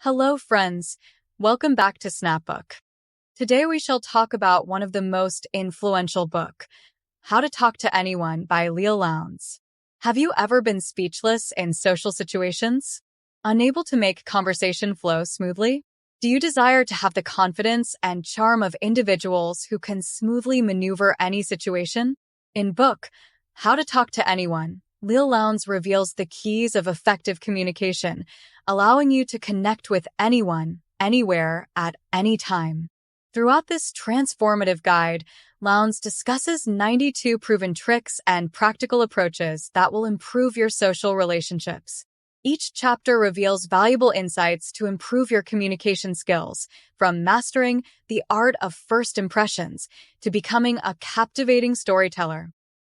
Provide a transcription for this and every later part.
Hello, friends. Welcome back to Snapbook. Today we shall talk about one of the most influential book, How to Talk to Anyone by Leil Lowndes. Have you ever been speechless in social situations? Unable to make conversation flow smoothly? Do you desire to have the confidence and charm of individuals who can smoothly maneuver any situation? In book, How to Talk to Anyone, Leil Lowndes reveals the keys of effective communication, allowing you to connect with anyone, anywhere, at any time. Throughout this transformative guide, Lowndes discusses 92 proven tricks and practical approaches that will improve your social relationships. Each chapter reveals valuable insights to improve your communication skills, from mastering the art of first impressions to becoming a captivating storyteller.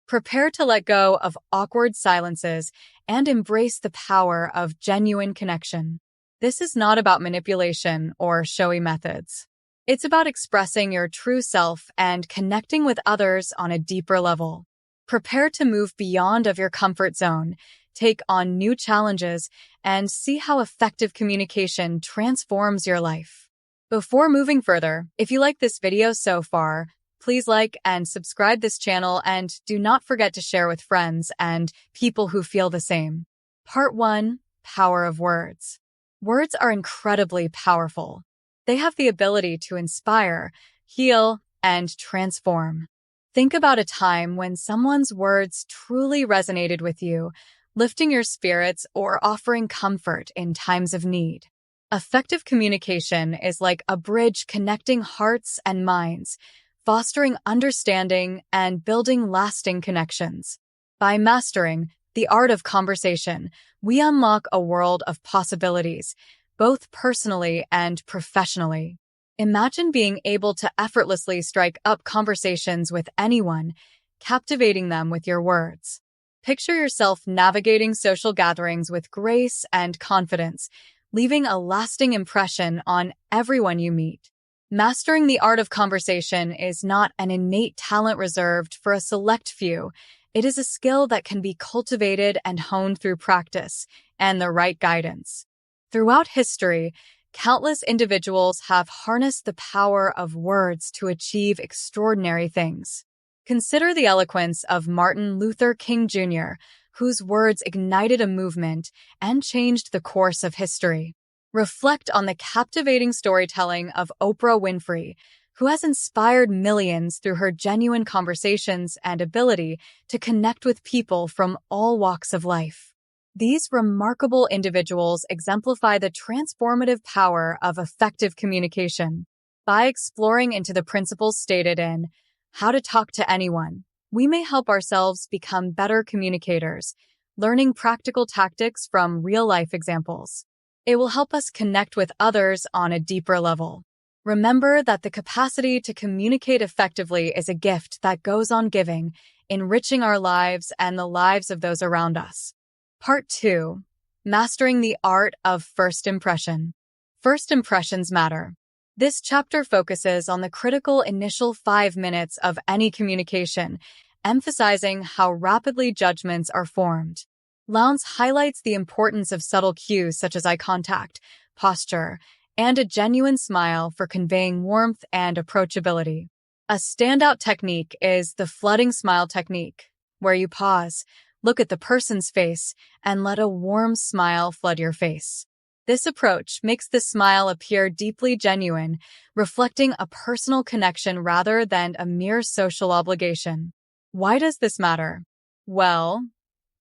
Prepare to let go of awkward silences and embrace the power of genuine connection. This is not about manipulation or showy methods. It's about expressing your true self and connecting with others on a deeper level. Prepare to move beyond of your comfort zone, take on new challenges, and see how effective communication transforms your life. Before moving further, if you like this video so far, please like and subscribe this channel, and do not forget to share with friends and people who feel the same. Part 1. Power of Words. Words are incredibly powerful. They have the ability to inspire, heal, and transform. Think about a time when someone's words truly resonated with you, lifting your spirits or offering comfort in times of need. Effective communication is like a bridge connecting hearts and minds, fostering understanding and building lasting connections. By mastering the art of conversation, we unlock a world of possibilities, both personally and professionally. Imagine being able to effortlessly strike up conversations with anyone, captivating them with your words. Picture yourself navigating social gatherings with grace and confidence, leaving a lasting impression on everyone you meet. Mastering the art of conversation is not an innate talent reserved for a select few. It is a skill that can be cultivated and honed through practice and the right guidance. Throughout history, countless individuals have harnessed the power of words to achieve extraordinary things. Consider the eloquence of Martin Luther King Jr., whose words ignited a movement and changed the course of history. Reflect on the captivating storytelling of Oprah Winfrey, who has inspired millions through her genuine conversations and ability to connect with people from all walks of life. These remarkable individuals exemplify the transformative power of effective communication. By exploring into the principles stated in How to Talk to Anyone, we may help ourselves become better communicators, learning practical tactics from real-life examples. It will help us connect with others on a deeper level. Remember that the capacity to communicate effectively is a gift that goes on giving, enriching our lives and the lives of those around us. Part 2. Mastering the Art of First Impression. First impressions matter. This chapter focuses on the critical initial 5 minutes of any communication, emphasizing how rapidly judgments are formed. Lowndes highlights the importance of subtle cues such as eye contact, posture, and a genuine smile for conveying warmth and approachability. A standout technique is the flooding smile technique, where you pause, look at the person's face, and let a warm smile flood your face. This approach makes the smile appear deeply genuine, reflecting a personal connection rather than a mere social obligation. Why does this matter? Well,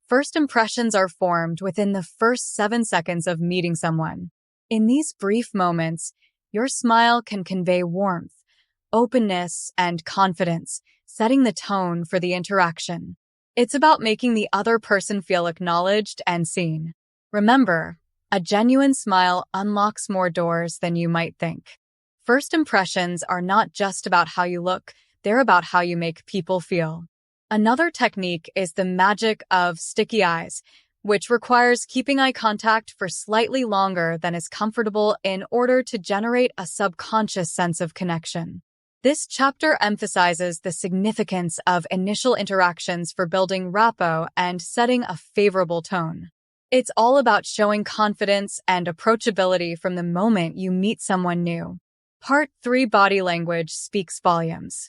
first impressions are formed within the first 7 seconds of meeting someone. In these brief moments, your smile can convey warmth, openness, and confidence, setting the tone for the interaction. It's about making the other person feel acknowledged and seen. Remember, a genuine smile unlocks more doors than you might think. First impressions are not just about how you look, they're about how you make people feel. Another technique is the magic of sticky eyes, which requires keeping eye contact for slightly longer than is comfortable in order to generate a subconscious sense of connection. This chapter emphasizes the significance of initial interactions for building rapport and setting a favorable tone. It's all about showing confidence and approachability from the moment you meet someone new. Part 3: Body language speaks volumes.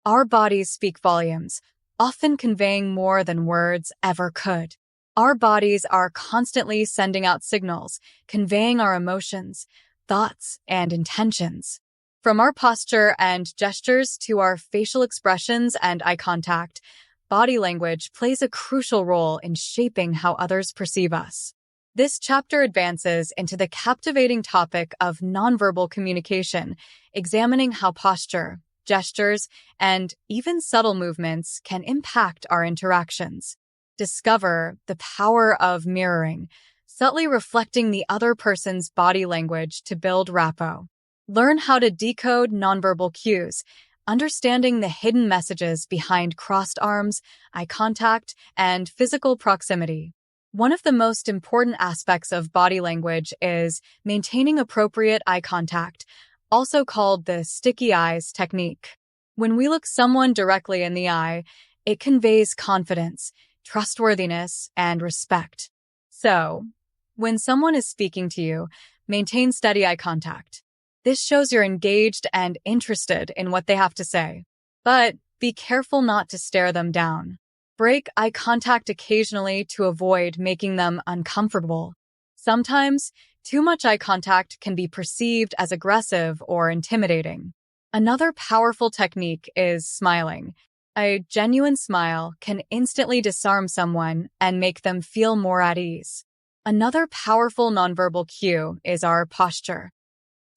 Our bodies speak volumes, often conveying more than words ever could. Our bodies are constantly sending out signals, conveying our emotions, thoughts, and intentions. From our posture and gestures to our facial expressions and eye contact, body language plays a crucial role in shaping how others perceive us. This chapter advances into the captivating topic of nonverbal communication, examining how posture, gestures, and even subtle movements can impact our interactions. Discover the power of mirroring, subtly reflecting the other person's body language to build rapport. Learn how to decode nonverbal cues, understanding the hidden messages behind crossed arms, eye contact, and physical proximity. One of the most important aspects of body language is maintaining appropriate eye contact, also called the sticky eyes technique. When we look someone directly in the eye, it conveys confidence, trustworthiness, and respect. So, when someone is speaking to you, maintain steady eye contact. This shows you're engaged and interested in what they have to say. But be careful not to stare them down. Break eye contact occasionally to avoid making them uncomfortable. Sometimes, too much eye contact can be perceived as aggressive or intimidating. Another powerful technique is smiling. A genuine smile can instantly disarm someone and make them feel more at ease. Another powerful nonverbal cue is our posture.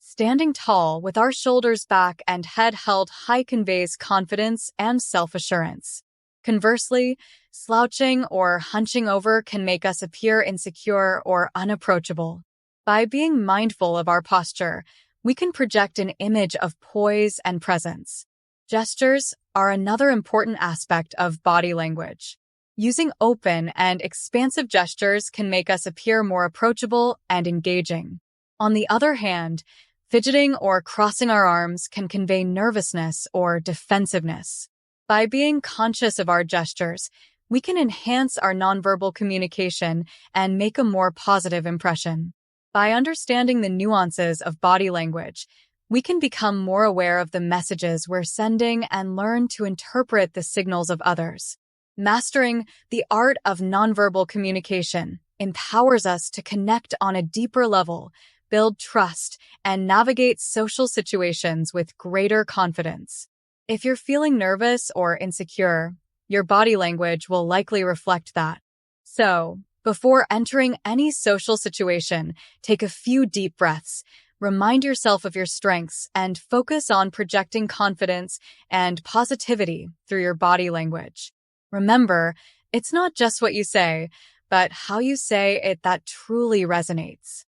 Standing tall with our shoulders back and head held high conveys confidence and self-assurance. Conversely, slouching or hunching over can make us appear insecure or unapproachable. By being mindful of our posture, we can project an image of poise and presence. Gestures are another important aspect of body language. Using open and expansive gestures can make us appear more approachable and engaging. On the other hand, fidgeting or crossing our arms can convey nervousness or defensiveness. By being conscious of our gestures, we can enhance our nonverbal communication and make a more positive impression. By understanding the nuances of body language, we can become more aware of the messages we're sending and learn to interpret the signals of others. Mastering the art of nonverbal communication empowers us to connect on a deeper level, build trust, and navigate social situations with greater confidence. If you're feeling nervous or insecure, your body language will likely reflect that. So, before entering any social situation, take a few deep breaths, remind yourself of your strengths, and focus on projecting confidence and positivity through your body language. Remember, it's not just what you say, but how you say it that truly resonates.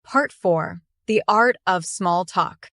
Part 4: The Art of Small Talk.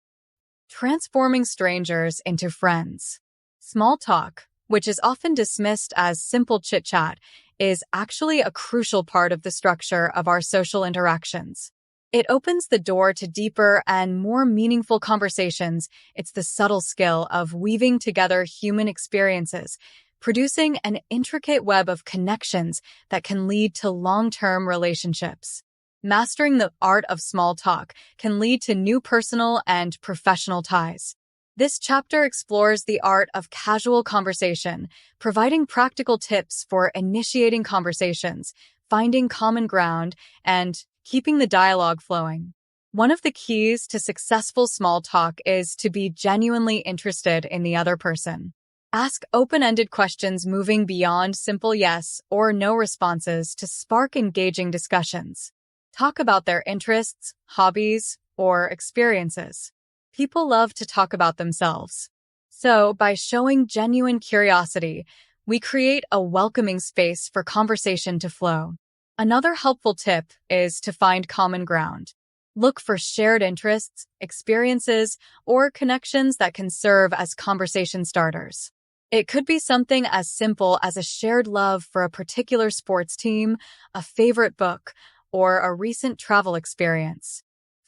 Transforming strangers into friends. Small talk, which is often dismissed as simple chit-chat, is actually a crucial part of the structure of our social interactions. It opens the door to deeper and more meaningful conversations. It's the subtle skill of weaving together human experiences, producing an intricate web of connections that can lead to long-term relationships. Mastering the art of small talk can lead to new personal and professional ties. This chapter explores the art of casual conversation, providing practical tips for initiating conversations, finding common ground, and keeping the dialogue flowing. One of the keys to successful small talk is to be genuinely interested in the other person. Ask open-ended questions moving beyond simple yes or no responses to spark engaging discussions. Talk about their interests, hobbies, or experiences. People love to talk about themselves. So, by showing genuine curiosity, we create a welcoming space for conversation to flow. Another helpful tip is to find common ground. Look for shared interests, experiences, or connections that can serve as conversation starters. It could be something as simple as a shared love for a particular sports team, a favorite book, or a recent travel experience.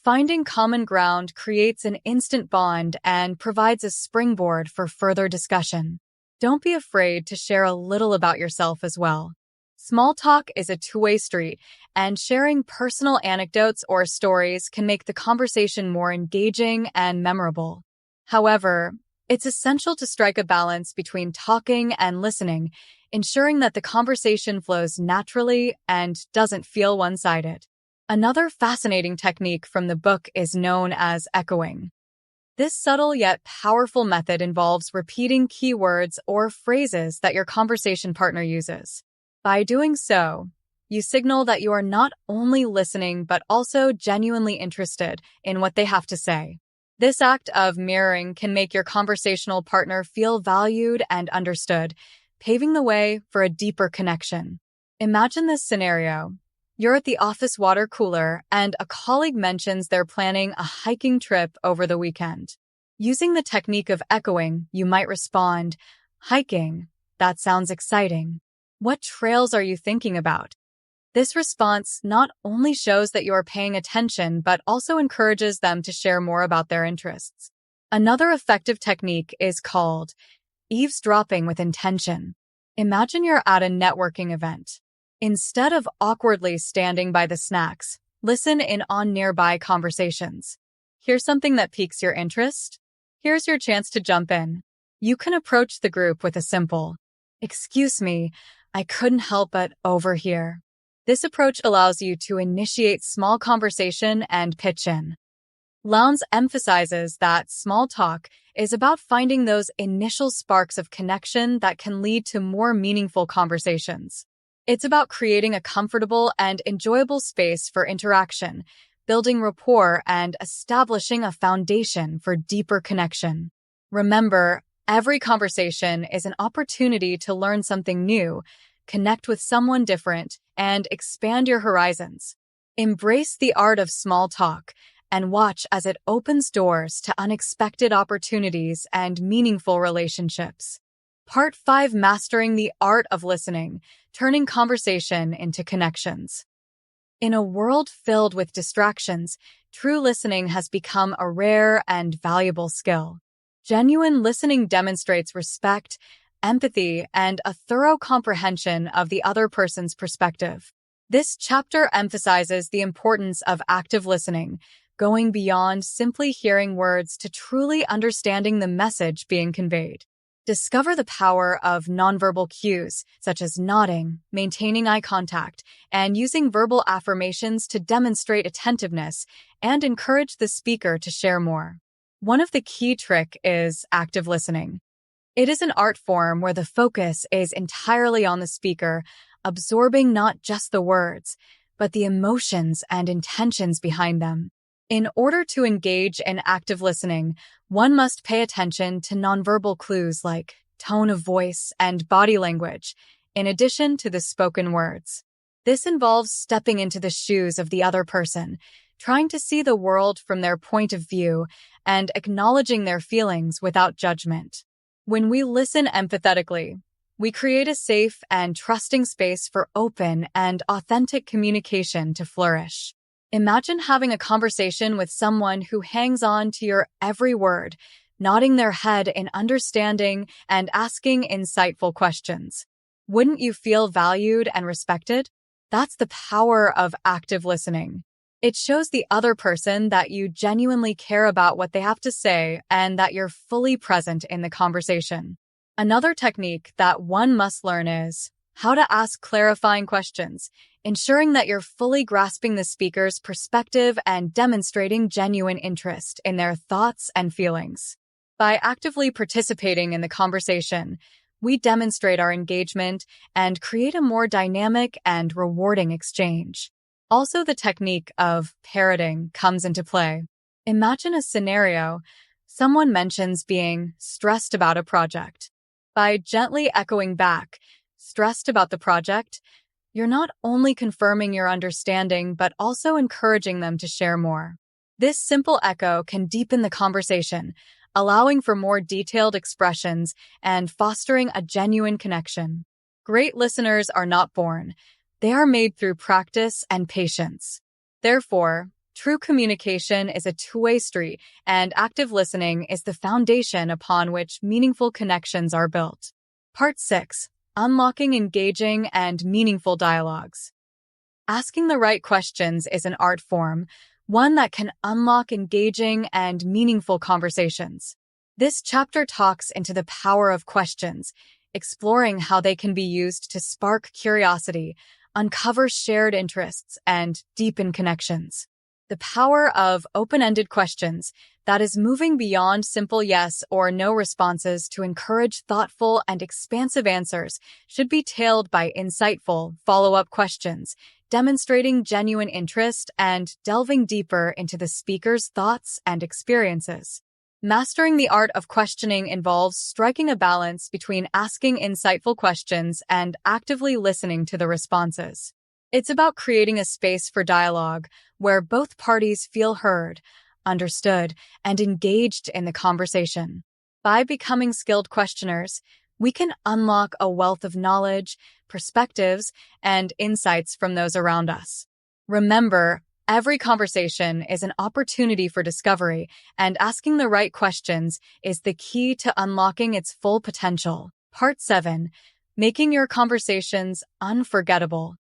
Finding common ground creates an instant bond and provides a springboard for further discussion. Don't be afraid to share a little about yourself as well. Small talk is a two-way street, and sharing personal anecdotes or stories can make the conversation more engaging and memorable. However, it's essential to strike a balance between talking and listening, ensuring that the conversation flows naturally and doesn't feel one-sided. Another fascinating technique from the book is known as echoing. This subtle yet powerful method involves repeating keywords or phrases that your conversation partner uses. By doing so, you signal that you are not only listening but also genuinely interested in what they have to say. This act of mirroring can make your conversational partner feel valued and understood, paving the way for a deeper connection. Imagine this scenario. You're at the office water cooler and a colleague mentions they're planning a hiking trip over the weekend. Using the technique of echoing, you might respond, "Hiking? That sounds exciting. What trails are you thinking about?" This response not only shows that you are paying attention, but also encourages them to share more about their interests. Another effective technique is called eavesdropping with intention. Imagine you're at a networking event. Instead of awkwardly standing by the snacks, listen in on nearby conversations. Hear something that piques your interest? Here's your chance to jump in. You can approach the group with a simple, "Excuse me, I couldn't help but overhear." This approach allows you to initiate small conversation and pitch in. Lowndes emphasizes that small talk is about finding those initial sparks of connection that can lead to more meaningful conversations. It's about creating a comfortable and enjoyable space for interaction, building rapport, and establishing a foundation for deeper connection. Remember, every conversation is an opportunity to learn something new, connect with someone different, and expand your horizons. Embrace the art of small talk and watch as it opens doors to unexpected opportunities and meaningful relationships. Part 5: Mastering the Art of Listening, Turning Conversation into Connections. In a world filled with distractions, true listening has become a rare and valuable skill. Genuine listening demonstrates respect, empathy, and a thorough comprehension of the other person's perspective. This chapter emphasizes the importance of active listening, going beyond simply hearing words to truly understanding the message being conveyed. Discover the power of nonverbal cues, such as nodding, maintaining eye contact, and using verbal affirmations to demonstrate attentiveness and encourage the speaker to share more. One of the key tricks is active listening. It is an art form where the focus is entirely on the speaker, absorbing not just the words, but the emotions and intentions behind them. In order to engage in active listening, one must pay attention to nonverbal clues like tone of voice and body language, in addition to the spoken words. This involves stepping into the shoes of the other person, trying to see the world from their point of view, and acknowledging their feelings without judgment. When we listen empathetically, we create a safe and trusting space for open and authentic communication to flourish. Imagine having a conversation with someone who hangs on to your every word, nodding their head in understanding and asking insightful questions. Wouldn't you feel valued and respected? That's the power of active listening. It shows the other person that you genuinely care about what they have to say and that you're fully present in the conversation. Another technique that one must learn is how to ask clarifying questions, ensuring that you're fully grasping the speaker's perspective and demonstrating genuine interest in their thoughts and feelings. By actively participating in the conversation, we demonstrate our engagement and create a more dynamic and rewarding exchange. Also, the technique of parroting comes into play. Imagine a scenario. Someone mentions being stressed about a project. By gently echoing back, "Stressed about the project," you're not only confirming your understanding, but also encouraging them to share more. This simple echo can deepen the conversation, allowing for more detailed expressions and fostering a genuine connection. Great listeners are not born. They are made through practice and patience. Therefore, true communication is a two-way street, and active listening is the foundation upon which meaningful connections are built. Part 6: unlocking engaging and meaningful dialogues. Asking the right questions is an art form, one that can unlock engaging and meaningful conversations. This chapter talks into the power of questions, exploring how they can be used to spark curiosity, uncover shared interests, and deepen connections. The power of open-ended questions, that is moving beyond simple yes or no responses to encourage thoughtful and expansive answers, should be tailed by insightful follow-up questions, demonstrating genuine interest and delving deeper into the speaker's thoughts and experiences. Mastering the art of questioning involves striking a balance between asking insightful questions and actively listening to the responses. It's about creating a space for dialogue where both parties feel heard, understood, and engaged in the conversation. By becoming skilled questioners, we can unlock a wealth of knowledge, perspectives, and insights from those around us. Remember, every conversation is an opportunity for discovery, and asking the right questions is the key to unlocking its full potential. Part 7. Making your conversations unforgettable.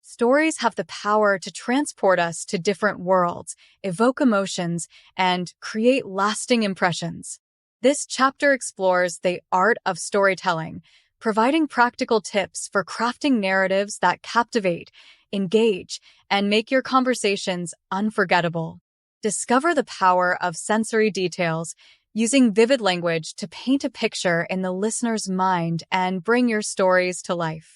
Stories have the power to transport us to different worlds, evoke emotions, and create lasting impressions. This chapter explores the art of storytelling, providing practical tips for crafting narratives that captivate, engage, and make your conversations unforgettable. Discover the power of sensory details, using vivid language to paint a picture in the listener's mind and bring your stories to life.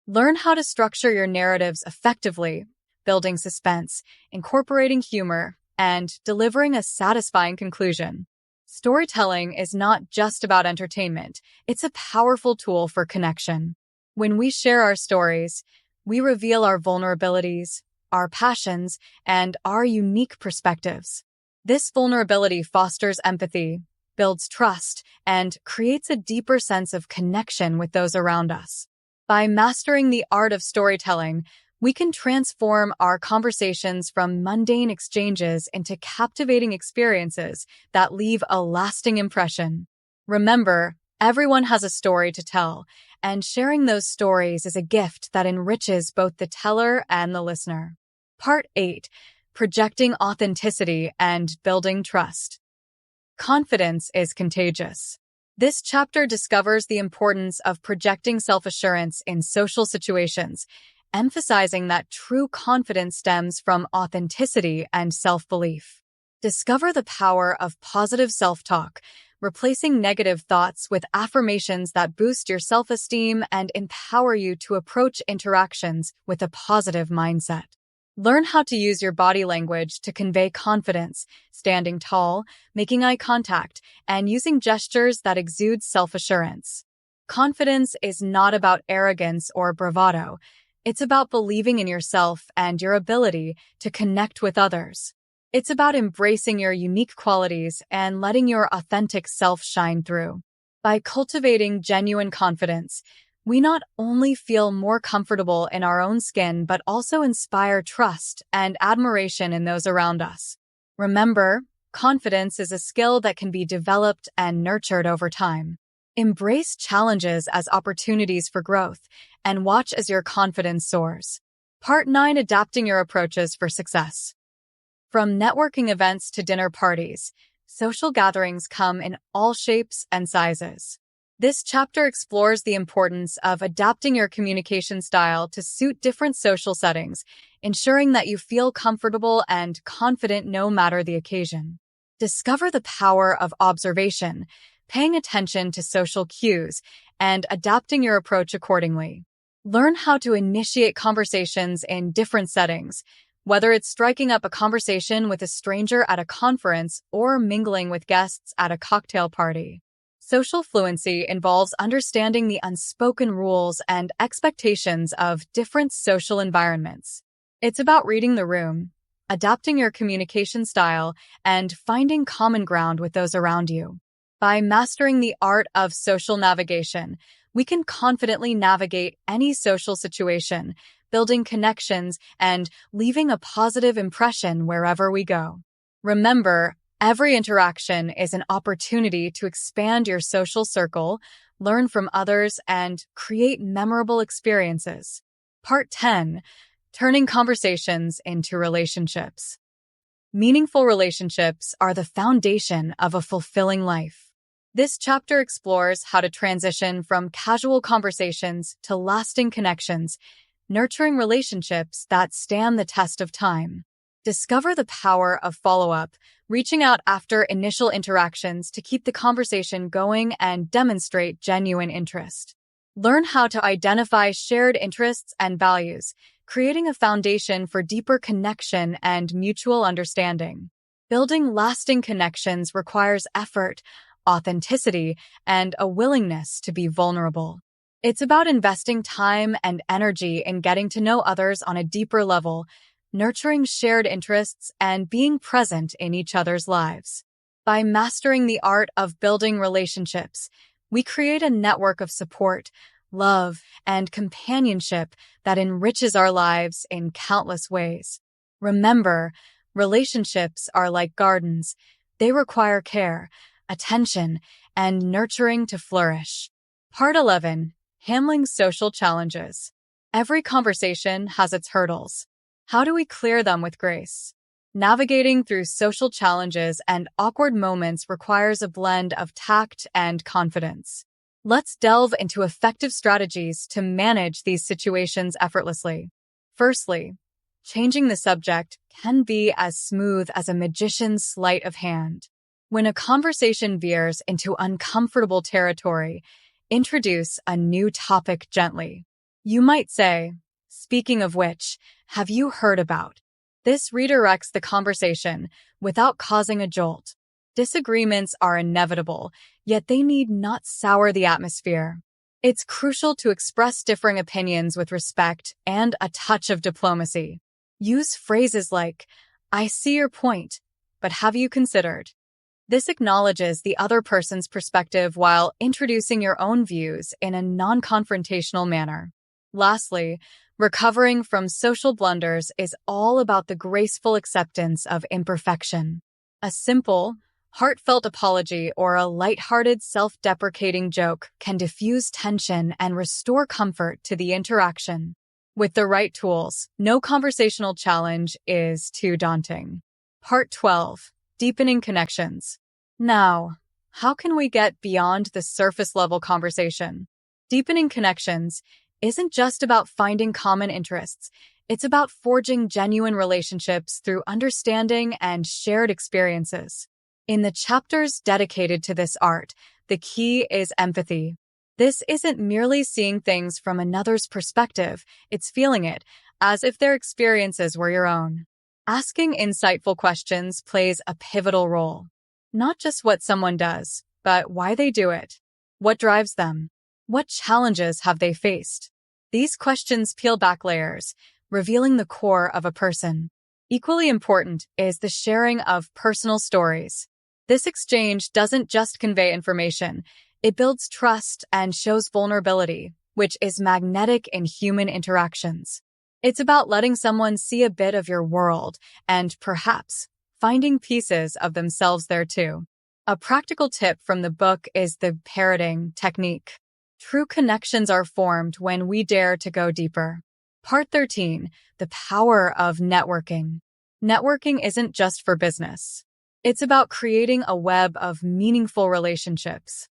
Learn how to structure your narratives effectively, building suspense, incorporating humor, and delivering a satisfying conclusion. Storytelling is not just about entertainment, it's a powerful tool for connection. When we share our stories, we reveal our vulnerabilities, our passions, and our unique perspectives. This vulnerability fosters empathy, builds trust, and creates a deeper sense of connection with those around us. By mastering the art of storytelling, we can transform our conversations from mundane exchanges into captivating experiences that leave a lasting impression. Remember, everyone has a story to tell, and sharing those stories is a gift that enriches both the teller and the listener. Part 8. Projecting authenticity and building trust. Confidence is contagious. This chapter discovers the importance of projecting self-assurance in social situations, emphasizing that true confidence stems from authenticity and self-belief. Discover the power of positive self-talk, replacing negative thoughts with affirmations that boost your self-esteem and empower you to approach interactions with a positive mindset. Learn how to use your body language to convey confidence, standing tall, making eye contact, and using gestures that exude self-assurance. Confidence is not about arrogance or bravado. It's about believing in yourself and your ability to connect with others. It's about embracing your unique qualities and letting your authentic self shine through. By cultivating genuine confidence, we not only feel more comfortable in our own skin, but also inspire trust and admiration in those around us. Remember, confidence is a skill that can be developed and nurtured over time. Embrace challenges as opportunities for growth and watch as your confidence soars. Part 9. Adapting your approaches for success. From networking events to dinner parties, social gatherings come in all shapes and sizes. This chapter explores the importance of adapting your communication style to suit different social settings, ensuring that you feel comfortable and confident no matter the occasion. Discover the power of observation, paying attention to social cues, and adapting your approach accordingly. Learn how to initiate conversations in different settings, whether it's striking up a conversation with a stranger at a conference or mingling with guests at a cocktail party. Social fluency involves understanding the unspoken rules and expectations of different social environments. It's about reading the room, adapting your communication style, and finding common ground with those around you. By mastering the art of social navigation, we can confidently navigate any social situation, building connections and leaving a positive impression wherever we go. Remember, every interaction is an opportunity to expand your social circle, learn from others, and create memorable experiences. Part 10. Turning conversations into relationships. Meaningful relationships are the foundation of a fulfilling life. This chapter explores how to transition from casual conversations to lasting connections, nurturing relationships that stand the test of time. Discover the power of follow-up, reaching out after initial interactions to keep the conversation going and demonstrate genuine interest. Learn how to identify shared interests and values, creating a foundation for deeper connection and mutual understanding. Building lasting connections requires effort, authenticity, and a willingness to be vulnerable. It's about investing time and energy in getting to know others on a deeper level, nurturing shared interests, and being present in each other's lives. By mastering the art of building relationships, we create a network of support, love, and companionship that enriches our lives in countless ways. Remember, relationships are like gardens. They require care, attention, and nurturing to flourish. Part 11. Handling social challenges. Every conversation has its hurdles. How do we clear them with grace? Navigating through social challenges and awkward moments requires a blend of tact and confidence. Let's delve into effective strategies to manage these situations effortlessly. Firstly, changing the subject can be as smooth as a magician's sleight of hand. When a conversation veers into uncomfortable territory, introduce a new topic gently. You might say, "Speaking of which, have you heard about?" This redirects the conversation without causing a jolt. Disagreements are inevitable, yet they need not sour the atmosphere. It's crucial to express differing opinions with respect and a touch of diplomacy. Use phrases like, "I see your point, but have you considered?" This acknowledges the other person's perspective while introducing your own views in a non-confrontational manner. Lastly, recovering from social blunders is all about the graceful acceptance of imperfection. A simple, heartfelt apology or a lighthearted, self-deprecating joke can diffuse tension and restore comfort to the interaction. With the right tools, no conversational challenge is too daunting. Part 12. Deepening connections. Now, how can we get beyond the surface-level conversation? Deepening connections isn't just about finding common interests. It's about forging genuine relationships through understanding and shared experiences. In the chapters dedicated to this art, the key is empathy. This isn't merely seeing things from another's perspective, it's feeling it, as if their experiences were your own. Asking insightful questions plays a pivotal role. Not just what someone does, but why they do it. What drives them? What challenges have they faced? These questions peel back layers, revealing the core of a person. Equally important is the sharing of personal stories. This exchange doesn't just convey information, it builds trust and shows vulnerability, which is magnetic in human interactions. It's about letting someone see a bit of your world and, perhaps, finding pieces of themselves there too. A practical tip from the book is the parroting technique. True connections are formed when we dare to go deeper. Part 13. The power of networking. Networking isn't just for business. It's about creating a web of meaningful relationships.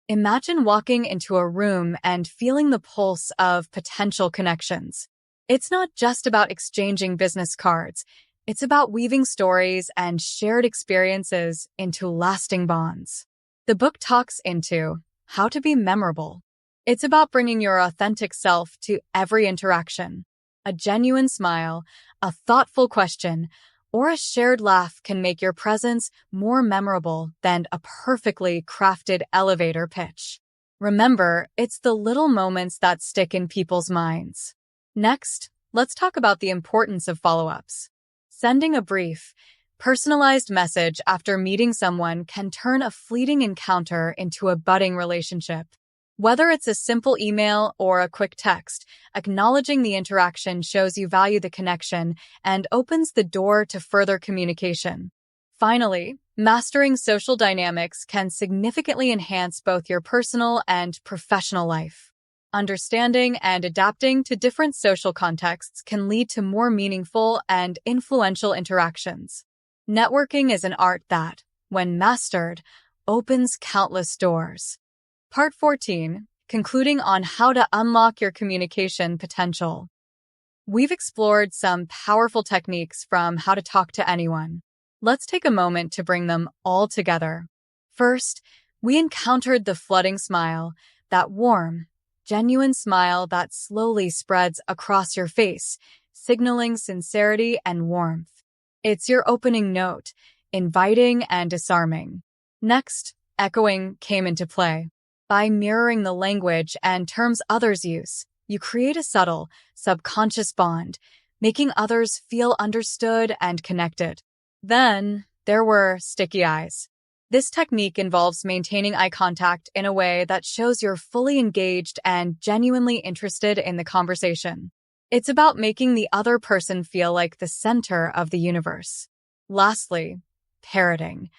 Imagine walking into a room and feeling the pulse of potential connections. It's not just about exchanging business cards. It's about weaving stories and shared experiences into lasting bonds. The book talks into how to be memorable. It's about bringing your authentic self to every interaction. A genuine smile, a thoughtful question, or a shared laugh can make your presence more memorable than a perfectly crafted elevator pitch. Remember, it's the little moments that stick in people's minds. Next, let's talk about the importance of follow-ups. Sending a brief, personalized message after meeting someone can turn a fleeting encounter into a budding relationship. Whether it's a simple email or a quick text, acknowledging the interaction shows you value the connection and opens the door to further communication. Finally, mastering social dynamics can significantly enhance both your personal and professional life. Understanding and adapting to different social contexts can lead to more meaningful and influential interactions. Networking is an art that, when mastered, opens countless doors. Part 14, concluding on how to unlock your communication potential. We've explored some powerful techniques from how to talk to anyone. Let's take a moment to bring them all together. First, we encountered the flooding smile, that warm, genuine smile that slowly spreads across your face, signaling sincerity and warmth. It's your opening note, inviting and disarming. Next, echoing came into play. By mirroring the language and terms others use, you create a subtle, subconscious bond, making others feel understood and connected. Then, there were sticky eyes. This technique involves maintaining eye contact in a way that shows you're fully engaged and genuinely interested in the conversation. It's about making the other person feel like the center of the universe. Lastly, parroting.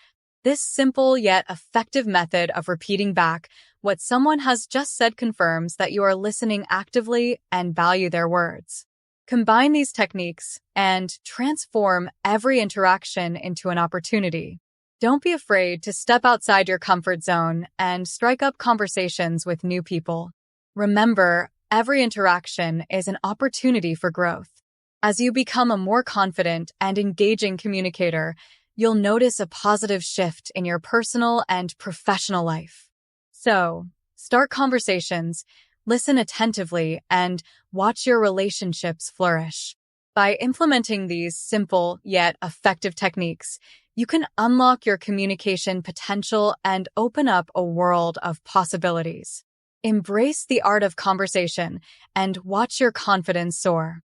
This simple yet effective method of repeating back what someone has just said confirms that you are listening actively and value their words. Combine these techniques and transform every interaction into an opportunity. Don't be afraid to step outside your comfort zone and strike up conversations with new people. Remember, every interaction is an opportunity for growth. As you become a more confident and engaging communicator, you'll notice a positive shift in your personal and professional life. So, start conversations, listen attentively, and watch your relationships flourish. By implementing these simple yet effective techniques, you can unlock your communication potential and open up a world of possibilities. Embrace the art of conversation and watch your confidence soar.